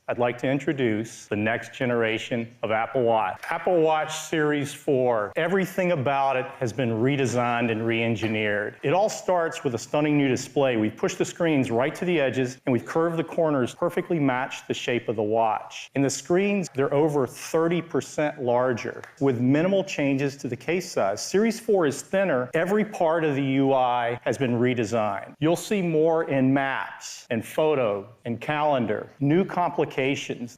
I'd like to introduce the next generation of Apple Watch. Apple Watch Series 4. Everything about it has been redesigned and re-engineered. It all starts with a stunning new display. We've pushed the screens right to the edges, and we've curved the corners perfectly match the shape of the watch. And the screens, they're over 30% larger, with minimal changes to the case size. Series 4 is thinner. Every part of the UI has been redesigned. You'll see more in Maps and Photo and Calendar, new complications,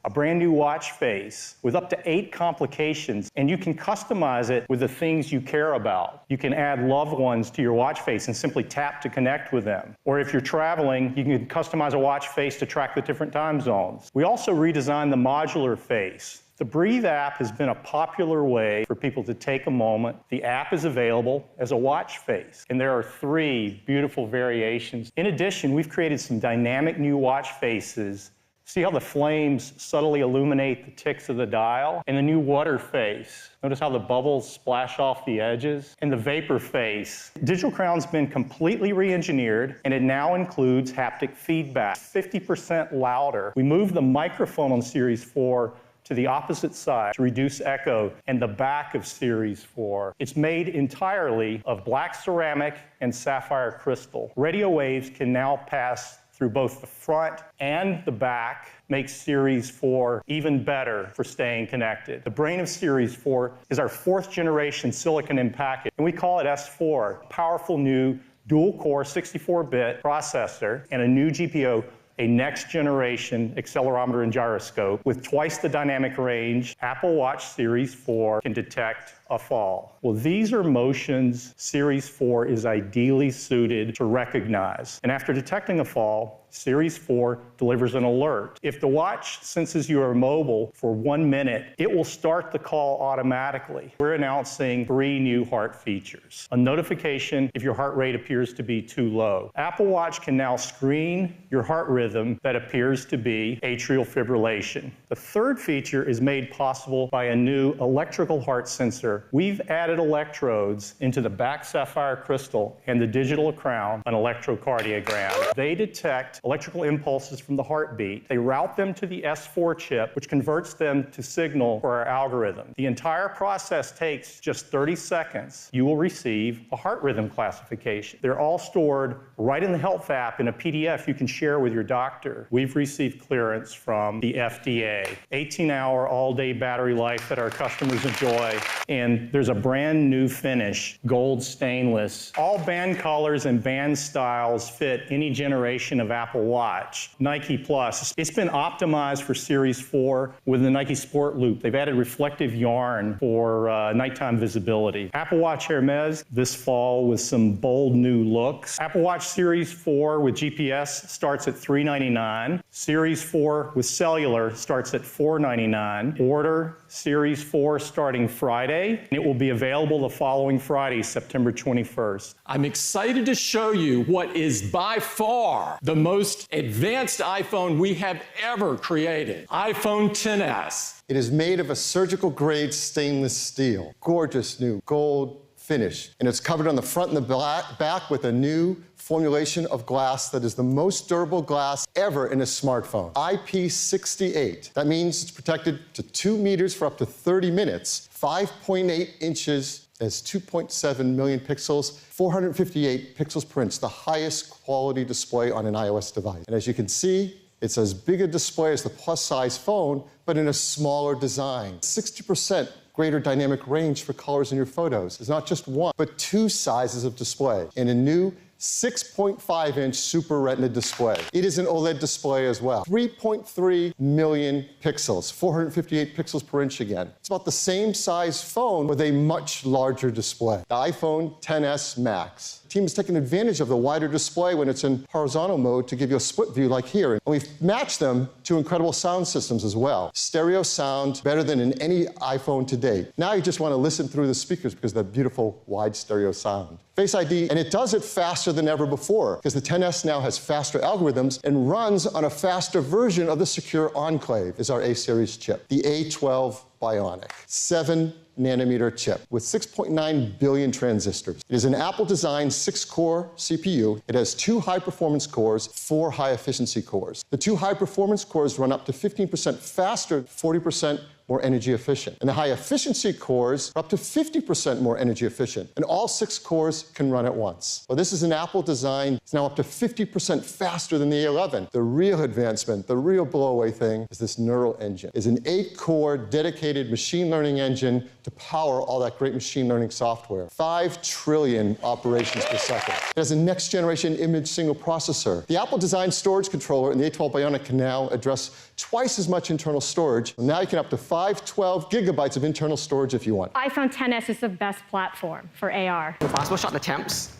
a brand new watch face with up to 8 complications, and you can customize it with the things you care about. You can add loved ones to your watch face and simply tap to connect with them. Or if you're traveling, you can customize a watch face to track the different time zones. We also redesigned the modular face. The Breathe app has been a popular way for people to take a moment. The app is available as a watch face, and there are 3 beautiful variations. In addition, we've created some dynamic new watch faces. See how the flames subtly illuminate the ticks of the dial? And the new water face. Notice how the bubbles splash off the edges? And the vapor face. Digital Crown's been completely re-engineered, and it now includes haptic feedback, 50% louder. We moved the microphone on Series 4 to the opposite side to reduce echo, and the back of Series 4. It's made entirely of black ceramic and sapphire crystal. Radio waves can now pass through both the front and the back, makes Series 4 even better for staying connected. The brain of Series 4 is our 4th generation silicon in package, and we call it S4. Powerful new dual-core 64-bit processor and a new GPU, a next-generation accelerometer and gyroscope with twice the dynamic range. Apple Watch Series 4 can detect a fall. Well, these are motions Series 4 is ideally suited to recognize. And after detecting a fall, Series 4 delivers an alert. If the watch senses you are mobile for 1 minute, it will start the call automatically. We're announcing 3 new heart features. A notification if your heart rate appears to be too low. Apple Watch can now screen your heart rhythm that appears to be atrial fibrillation. The 3rd feature is made possible by a new electrical heart sensor. We've added electrodes into the back sapphire crystal and the digital crown, an electrocardiogram. They detect electrical impulses from the heartbeat. They route them to the S4 chip, which converts them to signal for our algorithm. The entire process takes just 30 seconds. You will receive a heart rhythm classification. They're all stored right in the Health app in a PDF you can share with your doctor. We've received clearance from the FDA. 18-hour all-day battery life that our customers enjoy. And there's a brand new finish, gold stainless. All band colors and band styles fit any generation of Apple Watch. Nike Plus, it's been optimized for Series 4 with the Nike Sport Loop. They've added reflective yarn for nighttime visibility. Apple Watch Hermes this fall with some bold new looks. Apple Watch Series 4 with GPS starts at $399. Series 4 with cellular starts at $499. Order Series 4 starting Friday. It will be available the following Friday, September 21st. I'm excited to show you what is by far the most advanced iPhone we have ever created. iPhone XS. It is made of a surgical-grade stainless steel. Gorgeous new gold finish. And it's covered on the front and the back with a new formulation of glass that is the most durable glass ever in a smartphone. IP68. That means it's protected to 2 meters for up to 30 minutes, 5.8 inches, has 2.7 million pixels, 458 pixels per inch, the highest quality display on an iOS device. And as you can see, it's as big a display as the plus-size phone, but in a smaller design. 60% greater dynamic range for colors in your photos. It's not just one, but 2 sizes of display in a new 6.5-inch Super Retina display. It is an OLED display as well. 3.3 million pixels, 458 pixels per inch again. It's about the same size phone with a much larger display. The iPhone XS Max. The team has taken advantage of the wider display when it's in horizontal mode to give you a split view like here. And we've matched them to incredible sound systems as well. Stereo sound better than in any iPhone to date. Now you just want to listen through the speakers because of that beautiful wide stereo sound. Face ID, and it does it faster than ever before because the XS now has faster algorithms and runs on a faster version of the secure Enclave, is our A-series chip, the A12 Bionic. 7 nanometer chip with 6.9 billion transistors. It is an Apple-designed 6-core CPU. It has 2 high-performance cores, 4 high-efficiency cores. The 2 high-performance cores run up to 15% faster, 40% more energy efficient. And the high-efficiency cores are up to 50% more energy efficient. And all 6 cores can run at once. Well, this is an Apple design. It's now up to 50% faster than the A11. The real advancement, the real blow-away thing is this neural engine. It's an 8-core dedicated machine learning engine to power all that great machine learning software. 5 trillion operations per second. It has a next-generation image signal processor. The Apple-designed storage controller in the A12 Bionic can now address twice as much internal storage. Now you can up to 512 gigabytes of internal storage if you want. iPhone XS is the best platform for AR. Fastball shot attempts,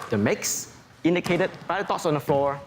the makes indicated by the dots on the floor,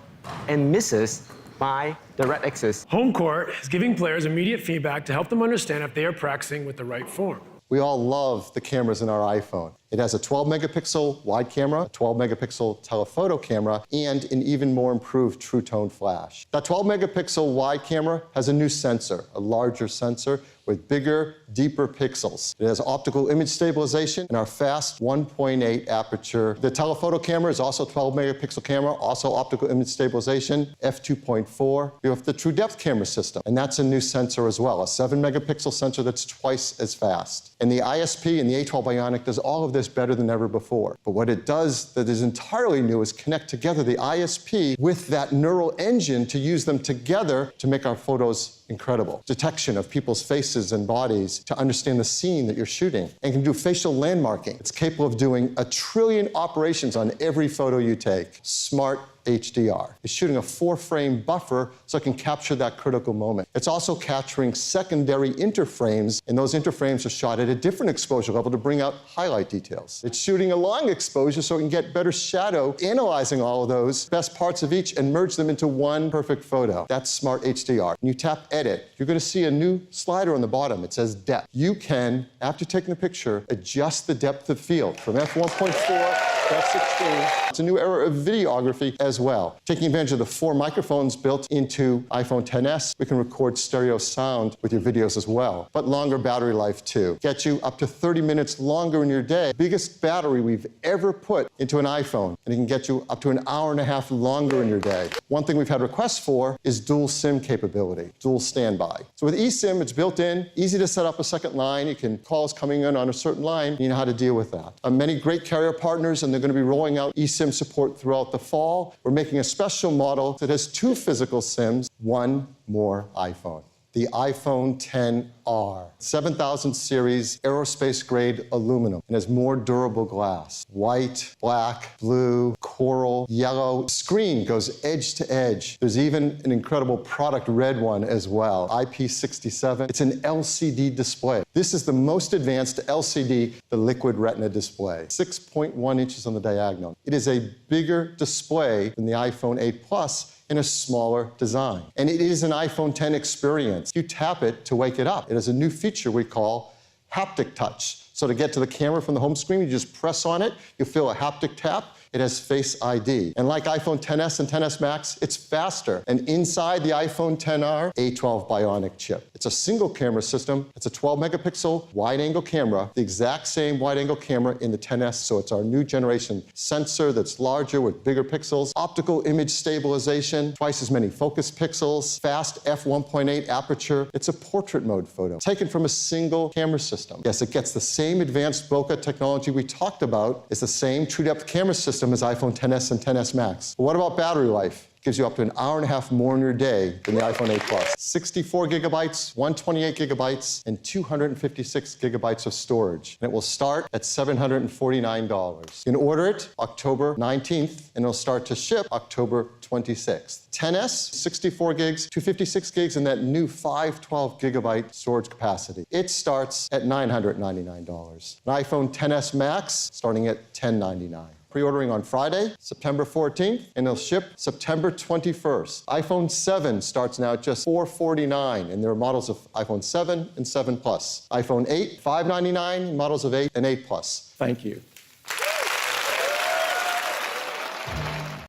and misses by the red X's. Home court is giving players immediate feedback to help them understand if they are practicing with the right form. We all love the cameras in our iPhone. It has a 12-megapixel wide camera, a 12-megapixel telephoto camera, and an even more improved True Tone flash. That 12-megapixel wide camera has a new sensor, a larger sensor with bigger, deeper pixels. It has optical image stabilization and our fast 1.8 aperture. The telephoto camera is also a 12-megapixel camera, also optical image stabilization, f2.4. We have the True Depth camera system, and that's a new sensor as well, a 7-megapixel sensor that's twice as fast. And the ISP and the A12 Bionic does all of this better than ever before. But what it does that is entirely new is connect together the ISP with that neural engine to use them together to make our photos incredible. Detection of people's faces and bodies to understand the scene that you're shooting, and can do facial landmarking. It's capable of doing 1 trillion operations on every photo you take. Smart HDR. It's shooting a 4-frame buffer so it can capture that critical moment. It's also capturing secondary interframes, and those interframes are shot at a different exposure level to bring out highlight details. It's shooting a long exposure so it can get better shadow, analyzing all of those best parts of each and merge them into one perfect photo. That's Smart HDR. When you tap Edit, you're going to see a new slider on the bottom. It says Depth. You can, after taking the picture, adjust the depth of field from f1.4 F16. It's a new era of videography as well. Taking advantage of the 4 microphones built into iPhone XS, we can record stereo sound with your videos as well, but longer battery life too. Get you up to 30 minutes longer in your day. Biggest battery we've ever put into an iPhone, and it can get you up to 1.5 hours longer in your day. One thing we've had requests for is dual SIM capability, dual standby. So with eSIM, it's built in, easy to set up a second line. You can calls coming in on a certain line, you know how to deal with that. Many great carrier partners, and they're going to be rolling out eSIM support throughout the fall. We're making a special model that has 2 physical SIMs, 1 more iPhone. The iPhone XR, 7000 series aerospace-grade aluminum, and has more durable glass. White, black, blue, coral, yellow. Screen goes edge to edge. There's even an incredible product red one as well, IP67. It's an LCD display. This is the most advanced LCD, the liquid retina display. 6.1 inches on the diagonal. It is a bigger display than the iPhone 8 Plus, in a smaller design. And it is an iPhone X experience. You tap it to wake it up. It has a new feature we call haptic touch. So to get to the camera from the home screen, you just press on it, you feel a haptic tap. It has Face ID. And like iPhone XS and XS Max, it's faster. And inside the iPhone XR, A12 Bionic chip. It's a single camera system. It's a 12-megapixel wide-angle camera, the exact same wide-angle camera in the XS, so it's our new generation sensor that's larger with bigger pixels, optical image stabilization, twice as many focus pixels, fast f1.8 aperture. It's a portrait mode photo, taken from a single camera system. Yes, it gets the same advanced bokeh technology we talked about. It's the same True Depth camera system as iPhone XS and XS Max. But what about battery life? It gives you up to 1.5 hours more in your day than the iPhone 8 Plus. 64 gigabytes, 128 gigabytes, and 256 gigabytes of storage. And it will start at $749. You can order it October 19th, and it'll start to ship October 26th. XS, 64 gigs, 256 gigs, and that new 512 gigabyte storage capacity. It starts at $999. An iPhone XS Max starting at $1,099. Pre-ordering on Friday, September 14th, and it'll ship September 21st. iPhone 7 starts now at just $449, and there are models of iPhone 7 and 7 Plus. iPhone 8, $599, models of 8 and 8 Plus. Thank you.